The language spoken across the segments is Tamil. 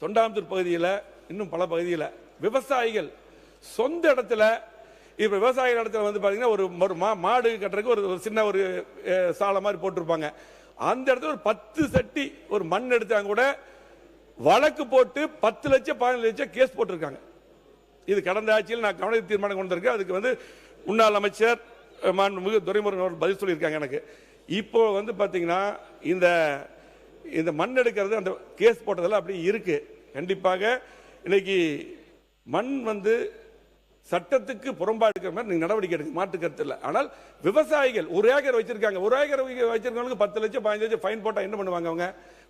தொண்டாமுத்தூர் பகுதியில் இன்னும் பல பகுதியில் விவசாயிகள் சொந்த இடத்துல இப்போ விவசாயிகள் இடத்துல வந்து பார்த்தீங்கன்னா ஒரு மாடு கட்டுறதுக்கு ஒரு சின்ன ஒரு சாலை மாதிரி போட்டிருப்பாங்க. அந்த இடத்துல ஒரு 10 சட்டி ஒரு மண் எடுத்தாங்க கூட வழக்கு போட்டு 10 லட்சம் 15 லட்சம் கேஸ் போட்டிருக்காங்க. இது கடந்த ஆட்சியில் நான் கவன தீர்மானம் கொண்டு வந்திருக்கேன். அதுக்கு வந்து முன்னாள் அமைச்சர் மாண்புமிகு துரைமுருகன் அவர்கள் பதில் சொல்லியிருக்காங்க எனக்கு. இப்போ வந்து பார்த்தீங்கன்னா இந்த மண் எடுக்கிறது அந்த கேஸ் போட்டதெல்லாம் அப்படி இருக்கு. கண்டிப்பாக இன்னைக்கு மண் வந்து சட்டத்துக்கு புறம்பா இருக்கிற மாதிரி நீங்க நடவடிக்கை எடுக்க மாற்று கருத்து இல்லை. ஆனால் விவசாயிகள் 1 ஏக்கர் வச்சிருக்காங்க. 1 ஏக்கர் வச்சிருக்கவங்களுக்கு 10 லட்சம் 15 லட்சம் ஃபைன் போட்டா என்ன பண்ணுவாங்க? அவங்க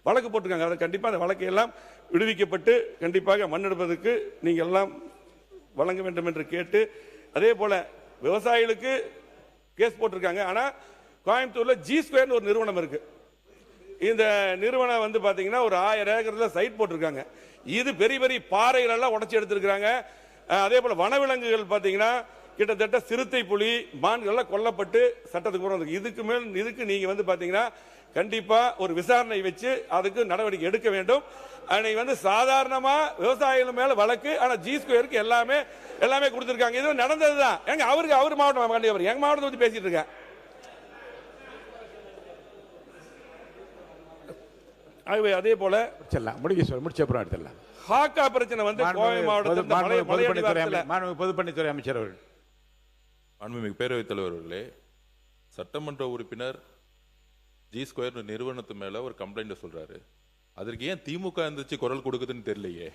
வழக்கு போட்டிருக்காங்க. அதை கண்டிப்பாக அந்த வழக்கை எல்லாம் விடுவிக்கப்பட்டு கண்டிப்பாக மண் எடுப்பதற்கு நீங்க எல்லாம் வழங்க வேண்டும் என்று கேட்டு, அதே போல விவசாயிகளுக்கு கேஸ் போட்டிருக்காங்க. ஆனா கோயம்புத்தூர்ல G2 ஒரு நிறுவனம் இருக்கு. இந்த நிறுவனம் வந்து பாத்தீங்கன்னா ஒரு 1000 ஏக்கர்ல சைட் போட்டிருக்காங்க. இது பெரிய பெரிய பாறைகள் எல்லாம் உடைச்சு எடுத்திருக்காங்க. அதே போல வனவிலங்குகள் பாத்தீங்கன்னா கிட்டத்தட்ட சிறுத்தை, புலி, மான்கள் எல்லாம் கொல்லப்பட்டு சட்டத்துக்கு புறம். இதுக்கு நீங்க வந்து பாத்தீங்கன்னா கண்டிப்பா ஒரு விசாரணை வச்சு அதுக்கு நடவடிக்கை எடுக்க வேண்டும். அன்னைக்கு வந்து சாதாரணமா விவசாயிகள் மேல வழக்கு, ஆனா G2 எல்லாமே கொடுத்திருக்காங்க. இது நடந்ததுதான். எங்க அவர் மாவட்டம் எங்க மாவட்டத்தை பத்தி பேசிட்டு இருக்கேன். அதே போல முடிச்சப்புறம் எடுத்துடலாம். ஹாக்கா பிரச்சனை வந்து கோவை மாவட்டத்தில் பொதுப்பணித்துறை அமைச்சர் அவர்கள். மாண்புமிகு பேரவைத் தலைவர் அவர்களே, சட்டமன்ற உறுப்பினர் G2 நிறுவனத்து மேல ஒரு கம்ப்ளைண்ட் சொல்றாரு. அதற்கு ஏன் திமுக இருந்துச்சு குரல் கொடுக்குதுன்னு தெரியலையே.